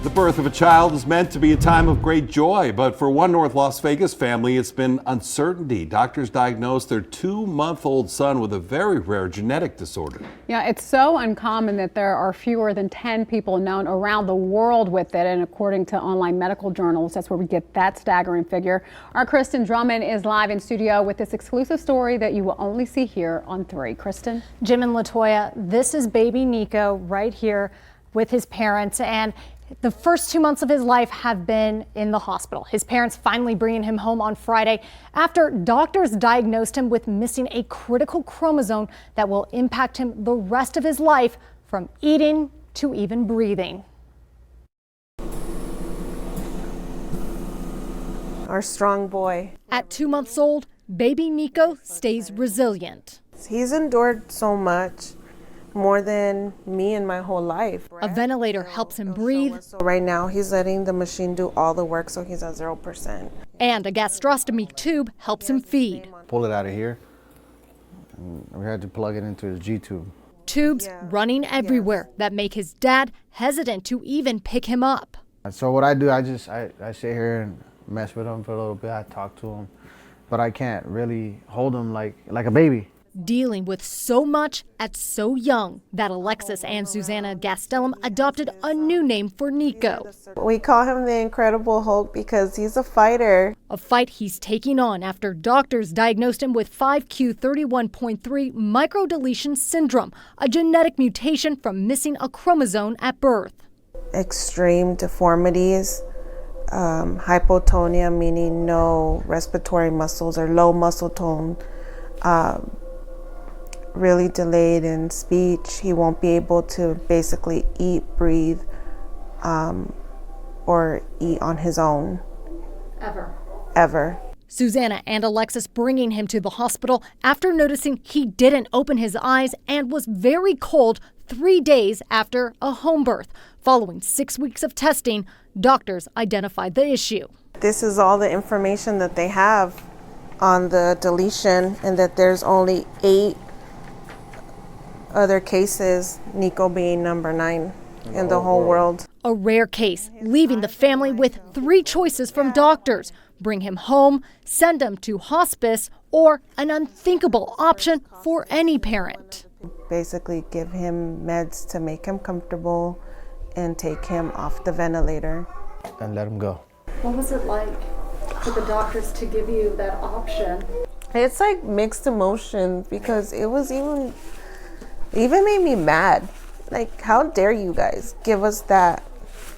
The birth of a child is meant to be a time of great joy, but for one North Las Vegas family, it's been uncertainty. Doctors diagnosed their 2-month-old son with a very rare genetic disorder. Yeah, it's so uncommon that there are fewer than 10 people known around the world with it, and according to online medical journals, that's where we get that staggering figure. Our Kristen Drummond is live in studio with this exclusive story that you will only see here on 3. Kristen? Jim and LaToya, this is baby Niko right here with his parents, and the first 2 months of his life have been in the hospital. His parents finally bringing him home on Friday after doctors diagnosed him with missing a critical chromosome that will impact him the rest of his life, from eating to even breathing. Our strong boy. At 2 months old, baby Niko stays resilient. He's endured so much, more than me in my whole life. A ventilator helps him breathe. So right now he's letting the machine do all the work, so he's at 0%. And a gastrostomy tube helps him feed. Pull it out of here, and we had to plug it into his G tube. Tubes running everywhere that make his dad hesitant to even pick him up. So what I do, I sit here and mess with him for a little bit. I talk to him, but I can't really hold him like a baby. Dealing with so much at so young that Alexis and Susana Gastelum adopted a new name for Niko. We call him the Incredible Hulk because he's a fighter. A fight he's taking on after doctors diagnosed him with 5q31.3 microdeletion syndrome, a genetic mutation from missing a chromosome at birth. Extreme deformities, hypotonia, meaning no respiratory muscles or low muscle tone. Really delayed in speech. He won't be able to basically eat, breathe, or eat on his own. Ever. Susana and Alexis bringing him to the hospital after noticing he didn't open his eyes and was very cold 3 days after a home birth. Following 6 weeks of testing, doctors identified the issue. This is all the information that they have on the deletion, and that there's only 8 other cases, Niko being number 9 in the whole world. A rare case, leaving the family with 3 choices from doctors: bring him home, send him to hospice, or an unthinkable option for any parent. Basically give him meds to make him comfortable and take him off the ventilator. And let him go. What was it like for the doctors to give you that option? It's like mixed emotions, because it was even made me mad. Like, how dare you guys give us that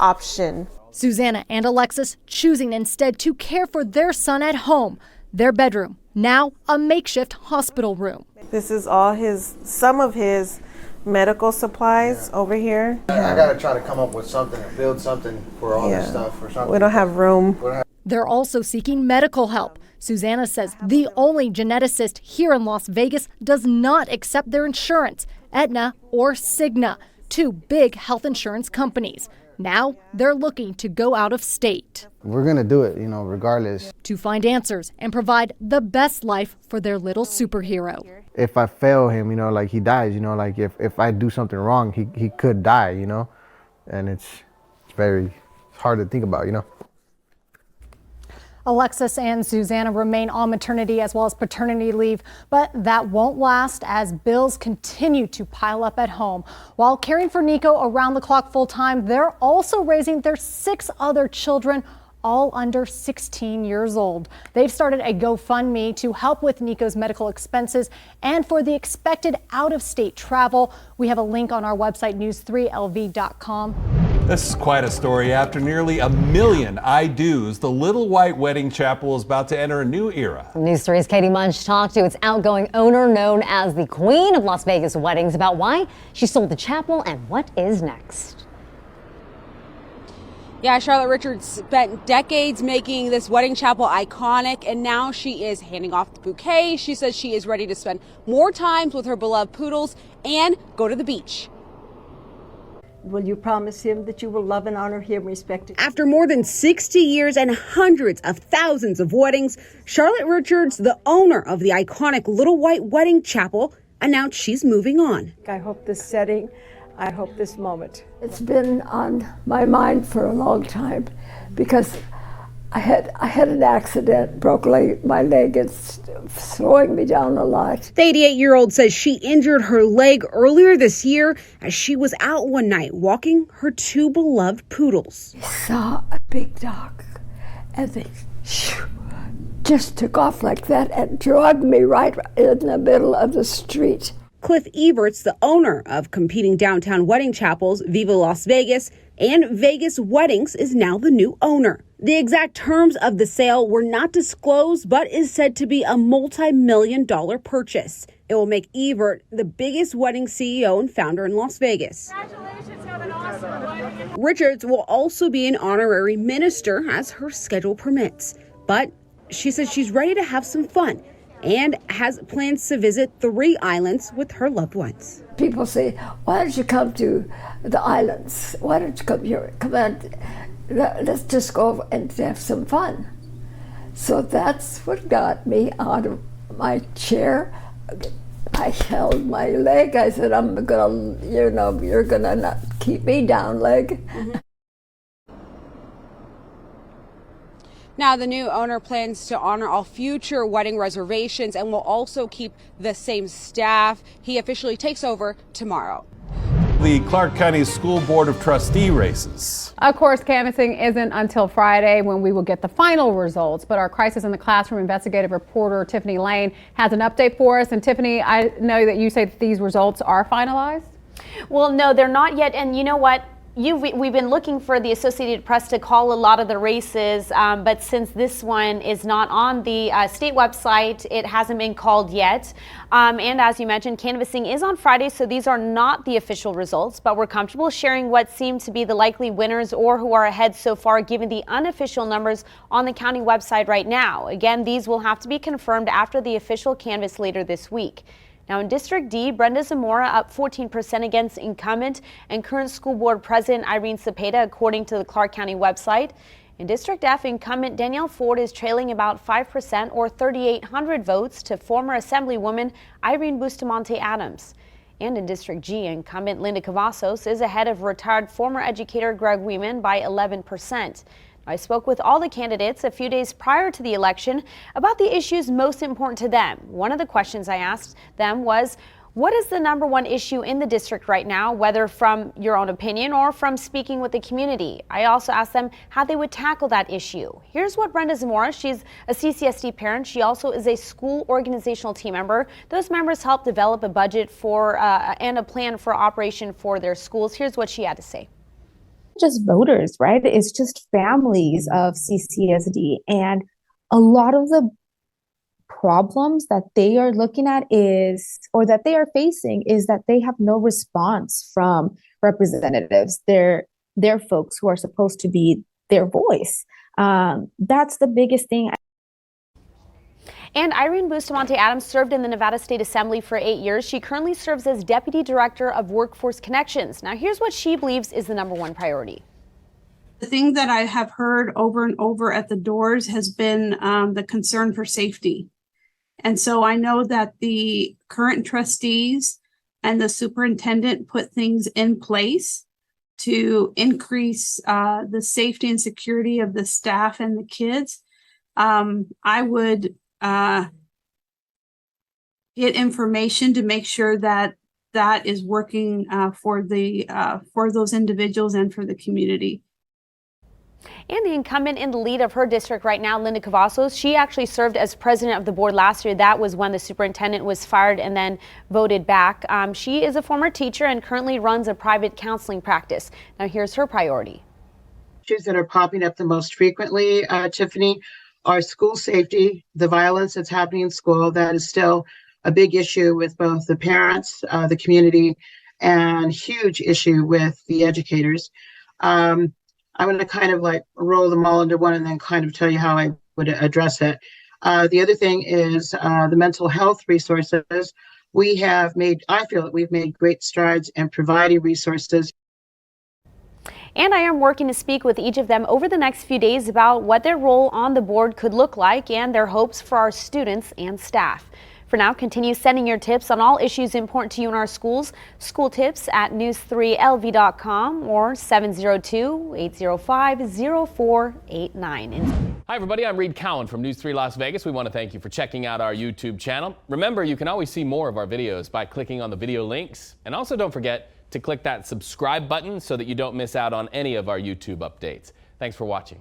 option? Susana and Alexis choosing instead to care for their son at home. Their bedroom, now a makeshift hospital room. This is all some of his medical supplies over here. I gotta try to come up with something and build something for all this stuff or something. We don't have room. They're also seeking medical help. Susana says the only geneticist here in Las Vegas does not accept their insurance, Aetna or Cigna, 2 big health insurance companies. Now they're looking to go out of state. We're gonna do it, regardless. To find answers and provide the best life for their little superhero. If I fail him, like he dies, like if I do something wrong, he could die, and it's very hard to think about, Alexis and Susana remain on maternity as well as paternity leave, but that won't last as bills continue to pile up at home. While caring for Niko around the clock full time, they're also raising their 6 other children, all under 16 years old. They've started a GoFundMe to help with Niko's medical expenses and for the expected out-of-state travel. We have a link on our website, news3lv.com. This is quite a story. After nearly 1 million I-dos, the Little White Wedding Chapel is about to enter a new era. News 3's Katie Munch talked to its outgoing owner, known as the Queen of Las Vegas Weddings, about why she sold the chapel and what is next. Yeah, Charlotte Richards spent decades making this wedding chapel iconic, and now she is handing off the bouquet. She says she is ready to spend more time with her beloved poodles and go to the beach. Will you promise him that you will love and honor him, respect him? After more than 60 years and hundreds of thousands of weddings, Charlotte Richards, the owner of the iconic Little White Wedding Chapel, announced she's moving on. I hope this setting I hope this moment. It's been on my mind for a long time because I had an accident, broke my leg. It's slowing me down a lot. The 88-year-old says she injured her leg earlier this year as she was out one night walking her two beloved poodles. I saw a big dog and they just took off like that and dragged me right in the middle of the street. Cliff Everts, the owner of competing downtown wedding chapels Viva Las Vegas and Vegas Weddings, is now the new owner. The exact terms of the sale were not disclosed, but is said to be a multi-million-dollar purchase. It will make Evert the biggest wedding CEO and founder in Las Vegas. Congratulations, have an awesome wedding. Richards will also be an honorary minister as her schedule permits. But she says she's ready to have some fun and has plans to visit 3 islands with her loved ones. People say, why don't you come to the islands? Why don't you come here? Come on, let's just go and have some fun. So that's what got me out of my chair. I held my leg. I said, I'm gonna, you're gonna not keep me down, leg. Now, the new owner plans to honor all future wedding reservations and will also keep the same staff. He officially takes over tomorrow. The Clark County School Board of Trustee races. Of course, canvassing isn't until Friday when we will get the final results, but our Crisis in the Classroom investigative reporter Tiffany Lane has an update for us. And Tiffany, I know that you say that these results are finalized? Well, no, they're not yet. And you know what? We've been looking for the Associated Press to call a lot of the races, but since this one is not on the state website, it hasn't been called yet. And as you mentioned, canvassing is on Friday, so these are not the official results, but we're comfortable sharing what seem to be the likely winners or who are ahead so far, given the unofficial numbers on the county website right now. Again, these will have to be confirmed after the official canvass later this week. Now in District D, Brenda Zamora up 14% against incumbent and current school board president Irene Cepeda, according to the Clark County website. In District F, incumbent Danielle Ford is trailing about 5% or 3,800 votes to former Assemblywoman Irene Bustamante Adams. And in District G, incumbent Linda Cavazos is ahead of retired former educator Greg Weeman by 11%. I spoke with all the candidates a few days prior to the election about the issues most important to them. One of the questions I asked them was, what is the #1 issue in the district right now, whether from your own opinion or from speaking with the community? I also asked them how they would tackle that issue. Here's what Brenda Zamora, she's a CCSD parent. She also is a school organizational team member. Those members help develop a budget for and a plan for operation for their schools. Here's what she had to say. Just voters, right? It's just families of CCSD. And a lot of the problems that they are looking at or that they are facing is that they have no response from representatives. They're folks who are supposed to be their voice. That's the biggest thing. And Irene Bustamante Adams served in the Nevada State Assembly for 8 years. She currently serves as Deputy Director of Workforce Connections. Now, here's what she believes is the #1 priority. The thing that I have heard over and over at the doors has been the concern for safety. And so I know that the current trustees and the superintendent put things in place to increase the safety and security of the staff and the kids. I would get information to make sure that that is working for those individuals and for the community. And the incumbent in the lead of her district right now, Linda Cavazos, she actually served as president of the board last year. That was when the superintendent was fired and then voted back. She is a former teacher and currently runs a private counseling practice. Now here's her priority. Issues that are popping up the most frequently, Tiffany, are school safety, the violence that's happening in school. That is still a big issue with both the parents, the community, and huge issue with the educators. I'm going to kind of like roll them all into one and then kind of tell you how I would address it. The other thing is the mental health resources. I feel that we've made great strides in providing resources. And I am working to speak with each of them over the next few days about what their role on the board could look like and their hopes for our students and staff. For now, continue sending your tips on all issues important to you in our schools. School tips at news3lv.com or 702-805-0489. Hi everybody, I'm Reed Cowan from News 3 Las Vegas. We want to thank you for checking out our YouTube channel. Remember, you can always see more of our videos by clicking on the video links. And also don't forget to click that subscribe button so that you don't miss out on any of our YouTube updates. Thanks for watching.